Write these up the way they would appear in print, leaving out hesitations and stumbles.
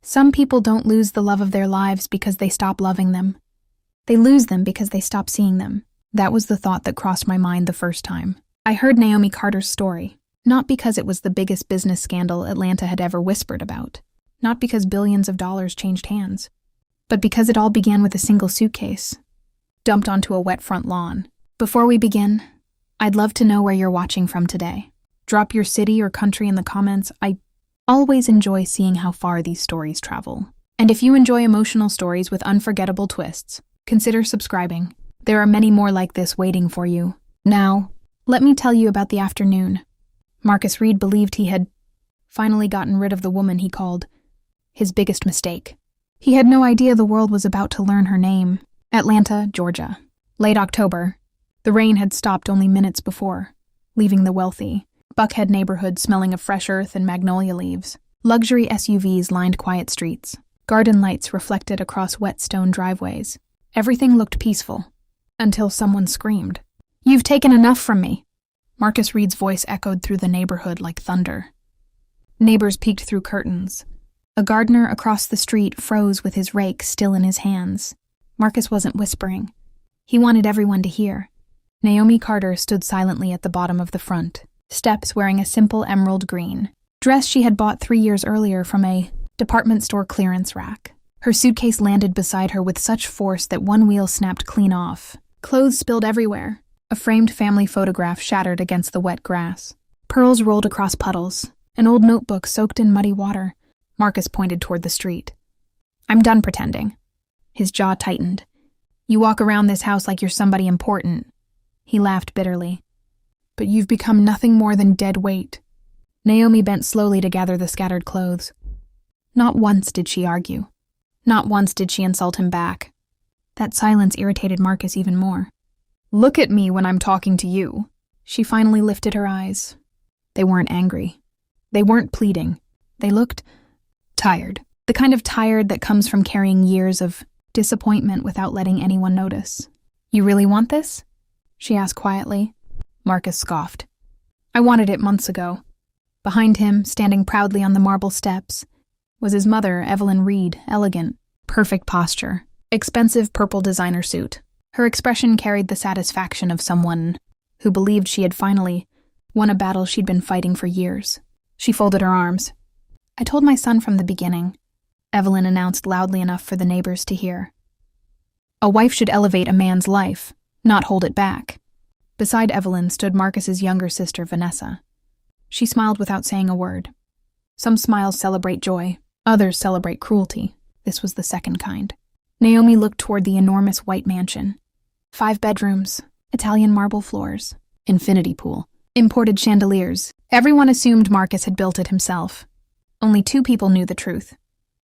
Some people don't lose the love of their lives because they stop loving them. They lose them because they stop seeing them. That was the thought that crossed my mind the first time. I heard Naomi Carter's story, not because it was the biggest business scandal Atlanta had ever whispered about, not because billions of dollars changed hands, but because it all began with a single suitcase, dumped onto a wet front lawn. Before we begin, I'd love to know where you're watching from today. Drop your city or country in the comments. I always enjoy seeing how far these stories travel. And if you enjoy emotional stories with unforgettable twists, consider subscribing. There are many more like this waiting for you. Now, let me tell you about the afternoon. Marcus Reed believed he had finally gotten rid of the woman he called his biggest mistake. He had no idea the world was about to learn her name. Atlanta, Georgia. Late October. The rain had stopped only minutes before, leaving the wealthy, Buckhead neighborhood smelling of fresh earth and magnolia leaves. Luxury SUVs lined quiet streets. Garden lights reflected across wet stone driveways. Everything looked peaceful, until someone screamed, "You've taken enough from me!" Marcus Reed's voice echoed through the neighborhood like thunder. Neighbors peeked through curtains. A gardener across the street froze with his rake still in his hands. Marcus wasn't whispering. He wanted everyone to hear. Naomi Carter stood silently at the bottom of the front steps wearing a simple emerald green dress she had bought 3 years earlier from a department store clearance rack. Her suitcase landed beside her with such force that one wheel snapped clean off. Clothes spilled everywhere. A framed family photograph shattered against the wet grass. Pearls rolled across puddles. An old notebook soaked in muddy water. Marcus pointed toward the street. "I'm done pretending." His jaw tightened. "You walk around this house like you're somebody important." He laughed bitterly. "But you've become nothing more than dead weight." Naomi bent slowly to gather the scattered clothes. Not once did she argue. Not once did she insult him back. That silence irritated Marcus even more. "Look at me when I'm talking to you." She finally lifted her eyes. They weren't angry. They weren't pleading. They looked tired. The kind of tired that comes from carrying years of disappointment without letting anyone notice. "You really want this?" she asked quietly. Marcus scoffed. "I wanted it months ago." Behind him, standing proudly on the marble steps, was his mother, Evelyn Reed, elegant, perfect posture, expensive purple designer suit. Her expression carried the satisfaction of someone who believed she had finally won a battle she'd been fighting for years. She folded her arms. "I told my son from the beginning," Evelyn announced loudly enough for the neighbors to hear. "A wife should elevate a man's life, not hold it back." Beside Evelyn stood Marcus's younger sister, Vanessa. She smiled without saying a word. Some smiles celebrate joy, others celebrate cruelty. This was the second kind. Naomi looked toward the enormous white mansion. 5 bedrooms, Italian marble floors, infinity pool, imported chandeliers. Everyone assumed Marcus had built it himself. Only 2 people knew the truth.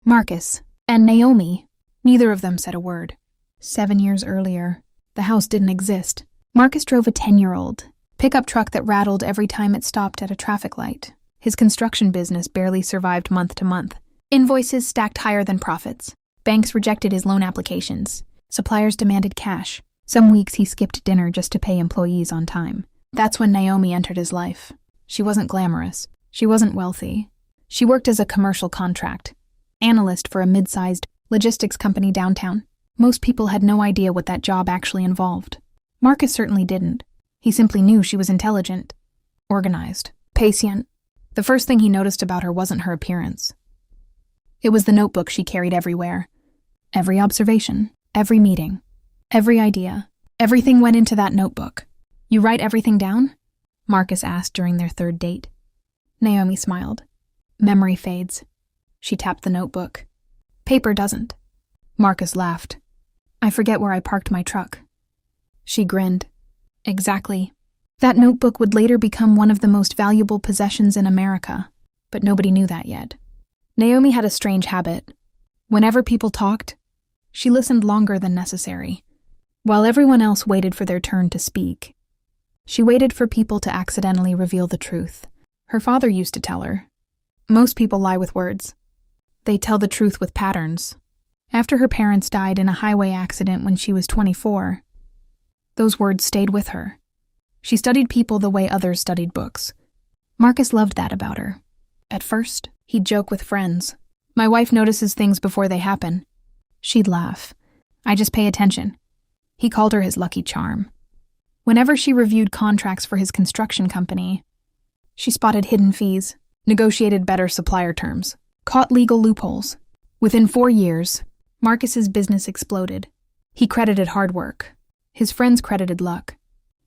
Marcus and Naomi. Neither of them said a word. 7 years earlier, the house didn't exist. Marcus drove a 10-year-old pickup truck that rattled every time it stopped at a traffic light. His construction business barely survived month to month. Invoices stacked higher than profits. Banks rejected his loan applications. Suppliers demanded cash. Some weeks he skipped dinner just to pay employees on time. That's when Naomi entered his life. She wasn't glamorous. She wasn't wealthy. She worked as a commercial contract analyst for a mid-sized logistics company downtown. Most people had no idea what that job actually involved. Marcus certainly didn't. He simply knew she was intelligent, organized, patient. The first thing he noticed about her wasn't her appearance. It was the notebook she carried everywhere. Every observation, every meeting, every idea, everything went into that notebook. "You write everything down?" Marcus asked during their 3rd date. Naomi smiled. "Memory fades." She tapped the notebook. "Paper doesn't." Marcus laughed. "I forget where I parked my truck." She grinned. "Exactly. That notebook would later become one of the most valuable possessions in America, but nobody knew that yet." Naomi had a strange habit. Whenever people talked, she listened longer than necessary. While everyone else waited for their turn to speak, she waited for people to accidentally reveal the truth. Her father used to tell her, "Most people lie with words. They tell the truth with patterns." After her parents died in a highway accident when she was 24, those words stayed with her. She studied people the way others studied books. Marcus loved that about her. At first, he'd joke with friends. My wife notices things before they happen. She'd laugh. I just pay attention. He called her his lucky charm. Whenever she reviewed contracts for his construction company, she spotted hidden fees, negotiated better supplier terms, caught legal loopholes. Within 4 years, Marcus's business exploded. He credited hard work. His friends credited luck.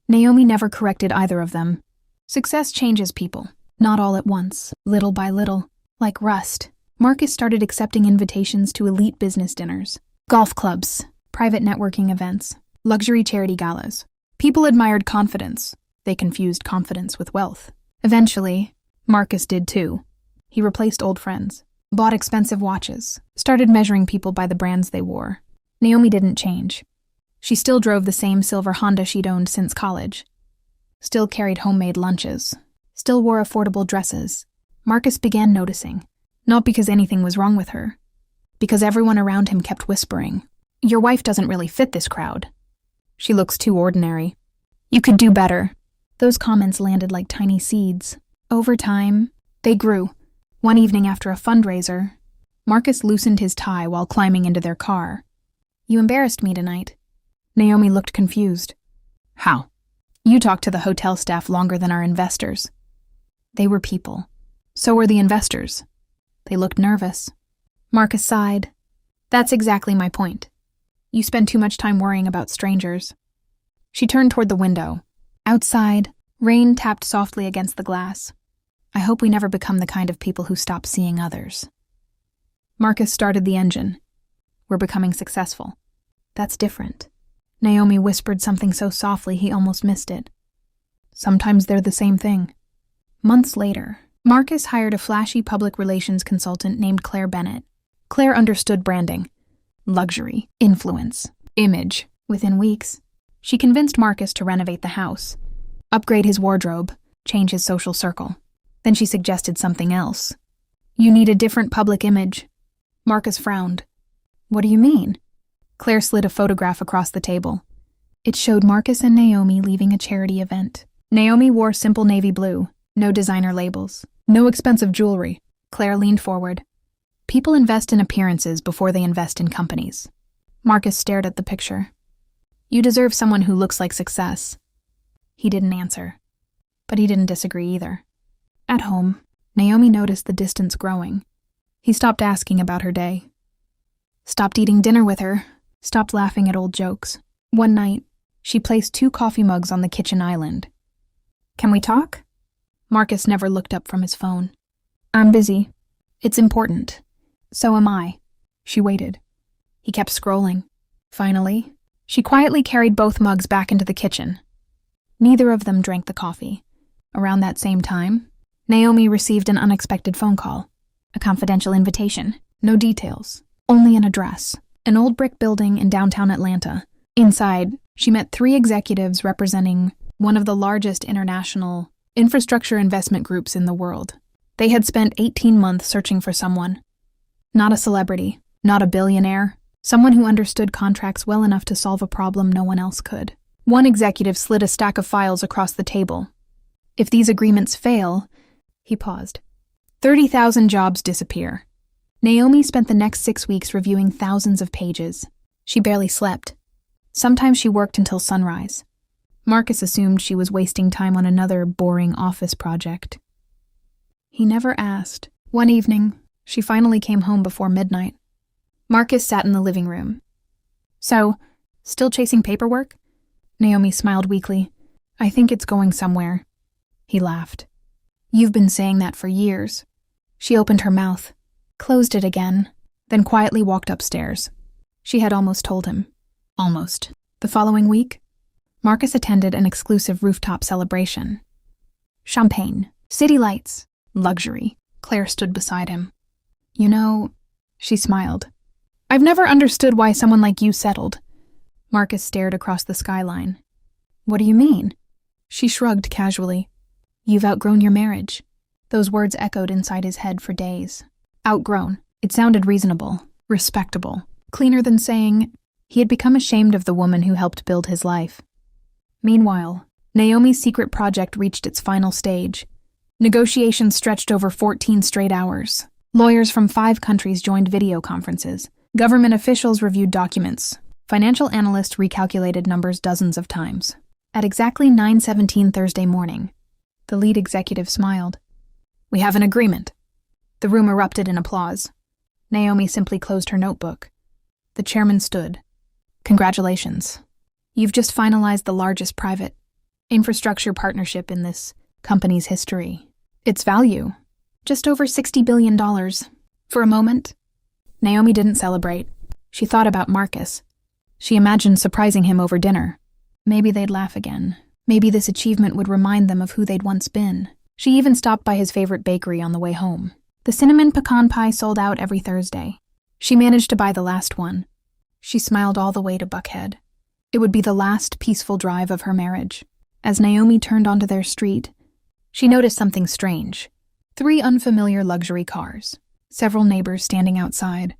Naomi never corrected either of them. Success changes people, not all at once, little by little. Like rust, Marcus started accepting invitations to elite business dinners, golf clubs, private networking events, luxury charity galas. People admired confidence. They confused confidence with wealth. Eventually, Marcus did too. He replaced old friends, bought expensive watches, started measuring people by the brands they wore. Naomi didn't change. She still drove the same silver Honda she'd owned since college, still carried homemade lunches, still wore affordable dresses. Marcus began noticing, not because anything was wrong with her, because everyone around him kept whispering, "Your wife doesn't really fit this crowd. She looks too ordinary. You could do better." Those comments landed like tiny seeds. Over time, they grew. One evening after a fundraiser, Marcus loosened his tie while climbing into their car. "You embarrassed me tonight." Naomi looked confused. "How?" "You talked to the hotel staff longer than our investors." They were people. So were the investors. They looked nervous. Marcus sighed. "That's exactly my point. You spend too much time worrying about strangers." She turned toward the window. Outside, rain tapped softly against the glass. "I hope we never become the kind of people who stop seeing others." Marcus started the engine. "We're becoming successful." "That's different." Naomi whispered something so softly he almost missed it. "Sometimes they're the same thing." Months later, Marcus hired a flashy public relations consultant named Claire Bennett. Claire understood branding, luxury, influence, image. Within weeks, she convinced Marcus to renovate the house, upgrade his wardrobe, change his social circle. Then she suggested something else. "You need a different public image." Marcus frowned. "What do you mean?" Claire slid a photograph across the table. It showed Marcus and Naomi leaving a charity event. Naomi wore simple navy blue, no designer labels, no expensive jewelry. Claire leaned forward. "People invest in appearances before they invest in companies." Marcus stared at the picture. "You deserve someone who looks like success." He didn't answer, but he didn't disagree either. At home, Naomi noticed the distance growing. He stopped asking about her day, stopped eating dinner with her, stopped laughing at old jokes. One night, she placed 2 coffee mugs on the kitchen island. "Can we talk?" Marcus never looked up from his phone. "I'm busy." "It's important." "So am I." She waited. He kept scrolling. Finally, she quietly carried both mugs back into the kitchen. Neither of them drank the coffee. Around that same time, Naomi received an unexpected phone call. A confidential invitation. No details. Only an address. An old brick building in downtown Atlanta. Inside, she met 3 executives representing one of the largest international infrastructure investment groups in the world. They had spent 18 months searching for someone. Not a celebrity, not a billionaire, someone who understood contracts well enough to solve a problem no one else could. One executive slid a stack of files across the table. "If these agreements fail," he paused, "30,000 jobs disappear." Naomi spent the next 6 weeks reviewing thousands of pages. She barely slept. Sometimes she worked until sunrise. Marcus assumed she was wasting time on another boring office project. He never asked. One evening, she finally came home before midnight. Marcus sat in the living room. "So, still chasing paperwork?" Naomi smiled weakly. "I think it's going somewhere." He laughed. "You've been saying that for years." She opened her mouth, closed it again, then quietly walked upstairs. She had almost told him. Almost. The following week, Marcus attended an exclusive rooftop celebration. Champagne, city lights, luxury. Claire stood beside him. "You know," she smiled, "I've never understood why someone like you settled." Marcus stared across the skyline. "What do you mean?" She shrugged casually. "You've outgrown your marriage." Those words echoed inside his head for days. Outgrown. It sounded reasonable, respectable, cleaner than saying he had become ashamed of the woman who helped build his life. Meanwhile, Naomi's secret project reached its final stage. Negotiations stretched over 14 straight hours. Lawyers from 5 countries joined video conferences. Government officials reviewed documents. Financial analysts recalculated numbers dozens of times. At exactly 9:17 Thursday morning, the lead executive smiled. "We have an agreement." The room erupted in applause. Naomi simply closed her notebook. The chairman stood. "Congratulations. You've just finalized the largest private infrastructure partnership in this company's history. Its value, just over $60 billion. For a moment, Naomi didn't celebrate. She thought about Marcus. She imagined surprising him over dinner. Maybe they'd laugh again. Maybe this achievement would remind them of who they'd once been. She even stopped by his favorite bakery on the way home. The cinnamon pecan pie sold out every Thursday. She managed to buy the last one. She smiled all the way to Buckhead. It would be the last peaceful drive of her marriage. As Naomi turned onto their street, she noticed something strange. 3 unfamiliar luxury cars. Several neighbors standing outside.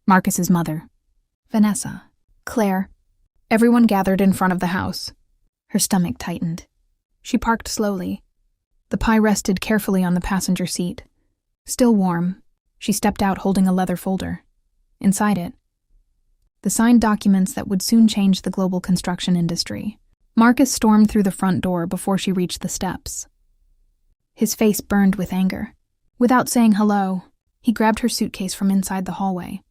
Marcus's mother, Vanessa, Claire. Everyone gathered in front of the house. Her stomach tightened. She parked slowly. The pie rested carefully on the passenger seat. Still warm, she stepped out holding a leather folder. Inside it, the signed documents that would soon change the global construction industry. Marcus stormed through the front door before she reached the steps. His face burned with anger. Without saying hello, he grabbed her suitcase from inside the hallway.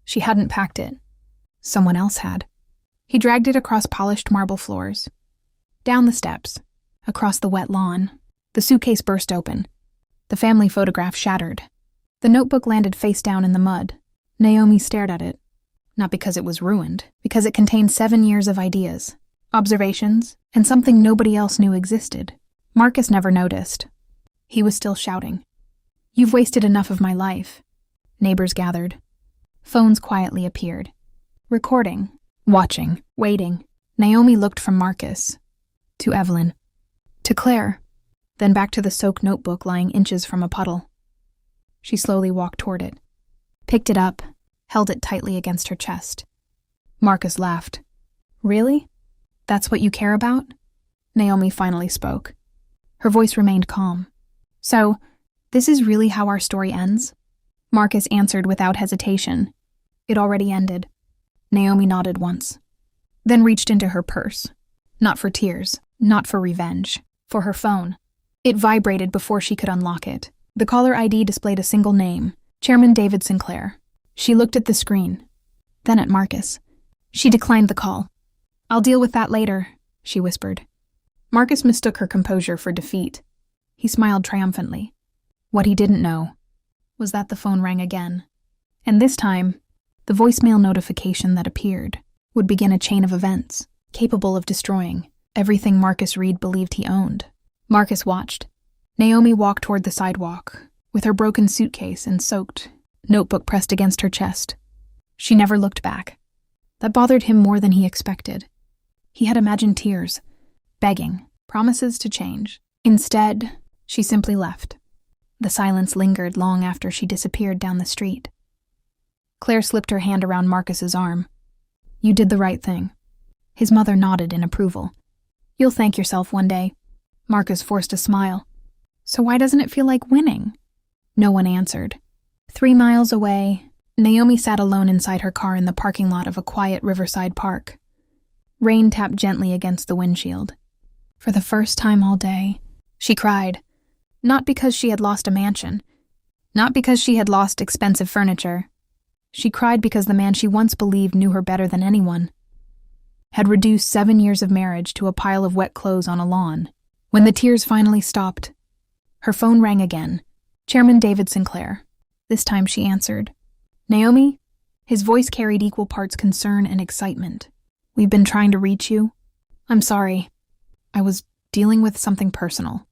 She hadn't packed it. Someone else had. He dragged it across polished marble floors. Down the steps, across the wet lawn. The suitcase burst open. The family photograph shattered. The notebook landed face down in the mud. Naomi stared at it. Not because it was ruined, because it contained 7 years of ideas, observations, and something nobody else knew existed. Marcus never noticed. He was still shouting. "You've wasted enough of my life." Neighbors gathered. Phones quietly appeared. Recording, watching, waiting. Naomi looked from Marcus to Evelyn, to Claire, then back to the soaked notebook lying inches from a puddle. She slowly walked toward it, picked it up, held it tightly against her chest. Marcus laughed. "Really? That's what you care about?" Naomi finally spoke. Her voice remained calm. "So, this is really how our story ends?" Marcus answered without hesitation. It already ended. Naomi nodded once, then reached into her purse. Not for tears, not for revenge, for her phone. It vibrated before she could unlock it. The caller ID displayed a single name, Chairman David Sinclair. She looked at the screen, then at Marcus. She declined the call. "I'll deal with that later," she whispered. Marcus mistook her composure for defeat. He smiled triumphantly. What he didn't know was that the phone rang again. And this time, the voicemail notification that appeared would begin a chain of events capable of destroying everything Marcus Reed believed he owned. Marcus watched. Naomi walked toward the sidewalk, with her broken suitcase and soaked notebook pressed against her chest. She never looked back. That bothered him more than he expected. He had imagined tears, begging, promises to change. Instead, she simply left. The silence lingered long after she disappeared down the street. Claire slipped her hand around Marcus's arm. "You did the right thing." His mother nodded in approval. "You'll thank yourself one day." Marcus forced a smile. "So why doesn't it feel like winning?" No one answered. 3 miles away, Naomi sat alone inside her car in the parking lot of a quiet riverside park. Rain tapped gently against the windshield. For the first time all day, she cried. Not because she had lost a mansion. Not because she had lost expensive furniture. She cried because the man she once believed knew her better than anyone had reduced 7 years of marriage to a pile of wet clothes on a lawn. When the tears finally stopped, her phone rang again. Chairman David Sinclair. This time she answered. "Naomi?" His voice carried equal parts concern and excitement. "We've been trying to reach you. I'm sorry. I was dealing with something personal.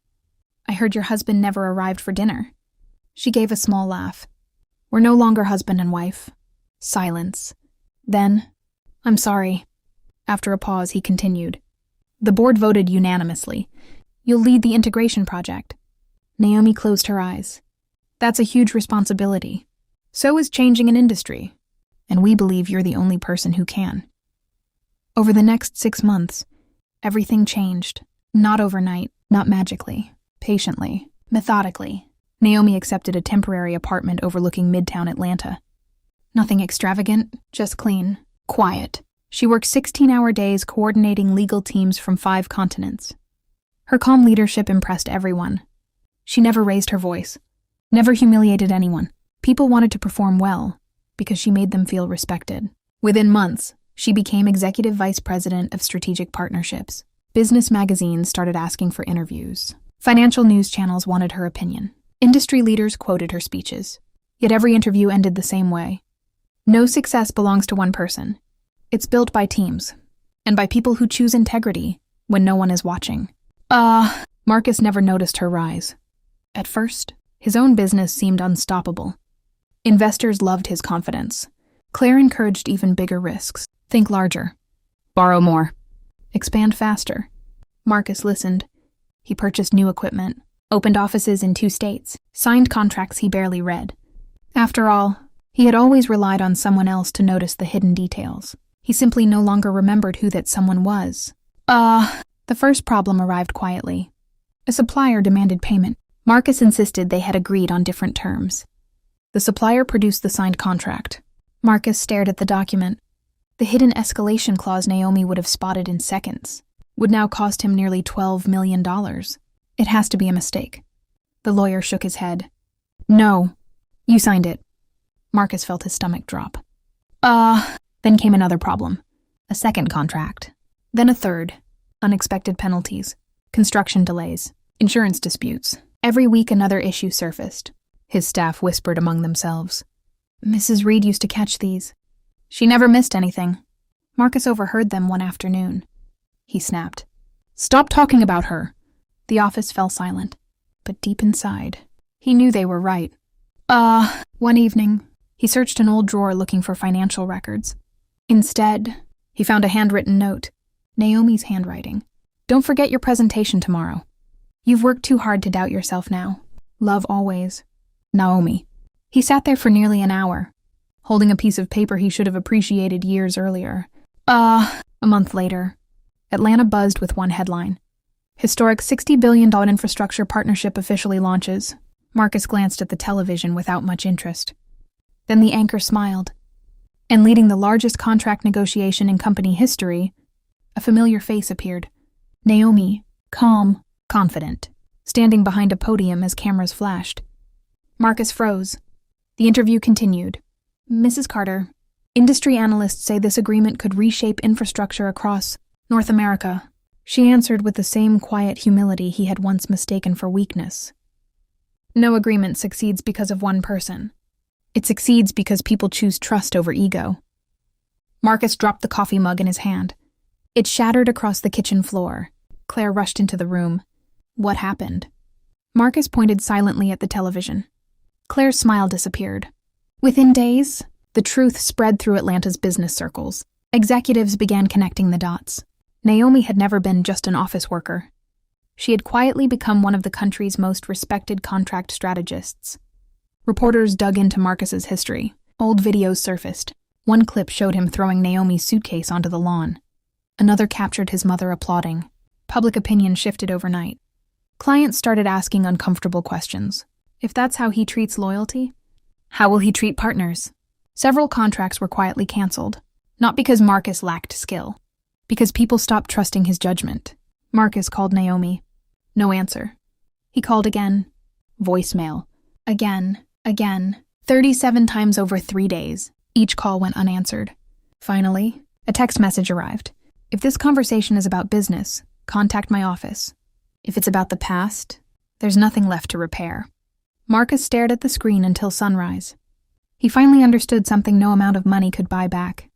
I heard your husband never arrived for dinner." She gave a small laugh. "We're no longer husband and wife." Silence. Then, "I'm sorry." After a pause, he continued. "The board voted unanimously. You'll lead the integration project." Naomi closed her eyes. "That's a huge responsibility. So is changing an industry. And we believe you're the only person who can." Over the next 6 months, everything changed. Not overnight, not magically, patiently, methodically. Naomi accepted a temporary apartment overlooking Midtown Atlanta. Nothing extravagant, just clean, quiet. She worked 16-hour days coordinating legal teams from 5 continents. Her calm leadership impressed everyone. She never raised her voice, never humiliated anyone. People wanted to perform well because she made them feel respected. Within months, she became executive vice president of strategic partnerships. Business magazines started asking for interviews. Financial news channels wanted her opinion. Industry leaders quoted her speeches. Yet every interview ended the same way. No success belongs to one person. It's built by teams, and by people who choose integrity when no one is watching. Marcus never noticed her rise. At first, his own business seemed unstoppable. Investors loved his confidence. Claire encouraged even bigger risks. Think larger. Borrow more. Expand faster. Marcus listened. He purchased new equipment, opened offices in 2 states, signed contracts he barely read. After all, he had always relied on someone else to notice the hidden details. He simply no longer remembered who that someone was. The first problem arrived quietly. A supplier demanded payment. Marcus insisted they had agreed on different terms. The supplier produced the signed contract. Marcus stared at the document. The hidden escalation clause Naomi would have spotted in seconds would now cost him nearly $12 million. It has to be a mistake. The lawyer shook his head. No, you signed it. Marcus felt his stomach drop. Then came another problem. A second contract. Then a third. Unexpected penalties. Construction delays. Insurance disputes. Every week another issue surfaced. His staff whispered among themselves. Mrs. Reed used to catch these. She never missed anything. Marcus overheard them one afternoon. He snapped. Stop talking about her. The office fell silent. But deep inside, he knew they were right. One evening, he searched an old drawer looking for financial records. Instead, he found a handwritten note. Naomi's handwriting. Don't forget your presentation tomorrow. You've worked too hard to doubt yourself now. Love always. Naomi. He sat there for nearly an hour, holding a piece of paper he should have appreciated years earlier. A month later, Atlanta buzzed with one headline. Historic $60 billion infrastructure partnership officially launches. Marcus glanced at the television without much interest. Then the anchor smiled. And leading the largest contract negotiation in company history, a familiar face appeared. Naomi, calm, confident, standing behind a podium as cameras flashed. Marcus froze. The interview continued. Mrs. Carter, industry analysts say this agreement could reshape infrastructure across North America. She answered with the same quiet humility he had once mistaken for weakness. No agreement succeeds because of one person. It succeeds because people choose trust over ego. Marcus dropped the coffee mug in his hand. It shattered across the kitchen floor. Claire rushed into the room. What happened? Marcus pointed silently at the television. Claire's smile disappeared. Within days, the truth spread through Atlanta's business circles. Executives began connecting the dots. Naomi had never been just an office worker. She had quietly become one of the country's most respected contract strategists. Reporters dug into Marcus's history. Old videos surfaced. One clip showed him throwing Naomi's suitcase onto the lawn. Another captured his mother applauding. Public opinion shifted overnight. Clients started asking uncomfortable questions. If that's how he treats loyalty, how will he treat partners? Several contracts were quietly canceled, not because Marcus lacked skill, because people stopped trusting his judgment. Marcus called Naomi. No answer. He called again. Voicemail. Again. 37 times over 3 days. Each call went unanswered. Finally, a text message arrived. If this conversation is about business, contact my office. If it's about the past, there's nothing left to repair. Marcus stared at the screen until sunrise. He finally understood something no amount of money could buy back.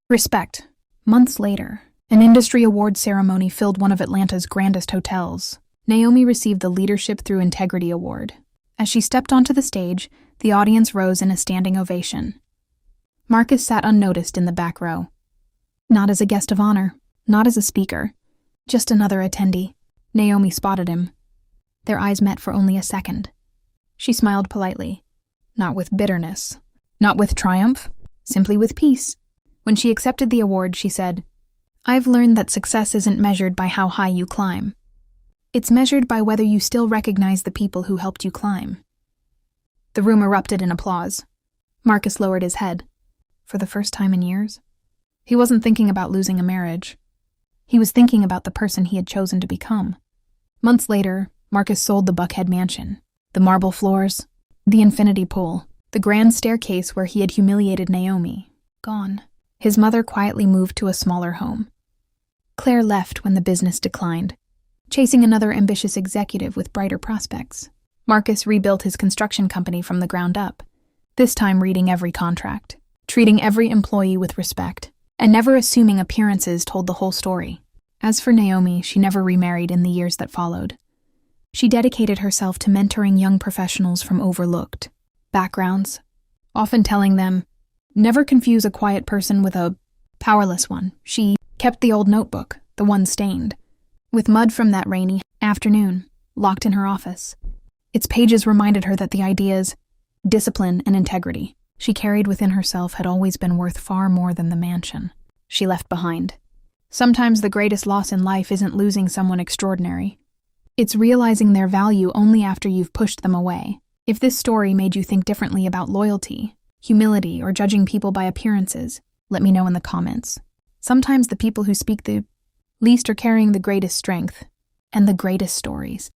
Respect. Months later, an industry award ceremony filled one of Atlanta's grandest hotels. Naomi received the Leadership Through Integrity Award. As she stepped onto the stage, the audience rose in a standing ovation. Marcus sat unnoticed in the back row. Not as a guest of honor, not as a speaker, just another attendee. Naomi spotted him. Their eyes met for only a second. She smiled politely, not with bitterness, not with triumph, simply with peace. When she accepted the award, she said, "I've learned that success isn't measured by how high you climb. It's measured by whether you still recognize the people who helped you climb." The room erupted in applause. Marcus lowered his head. For the first time in years, he wasn't thinking about losing a marriage. He was thinking about the person he had chosen to become. Months later, Marcus sold the Buckhead mansion. The marble floors, the infinity pool, the grand staircase where he had humiliated Naomi, gone. His mother quietly moved to a smaller home. Claire left when the business declined, chasing another ambitious executive with brighter prospects. Marcus rebuilt his construction company from the ground up, this time reading every contract, treating every employee with respect, and never assuming appearances told the whole story. As for Naomi, she never remarried in the years that followed. She dedicated herself to mentoring young professionals from overlooked backgrounds, often telling them, never confuse a quiet person with a powerless one. She kept the old notebook, the one stained, with mud from that rainy afternoon, locked in her office. Its pages reminded her that the ideas, discipline, and integrity she carried within herself had always been worth far more than the mansion she left behind. Sometimes the greatest loss in life isn't losing someone extraordinary. It's realizing their value only after you've pushed them away. If this story made you think differently about loyalty, humility, or judging people by appearances, let me know in the comments. Sometimes the people who speak the least are carrying the greatest strength and the greatest stories.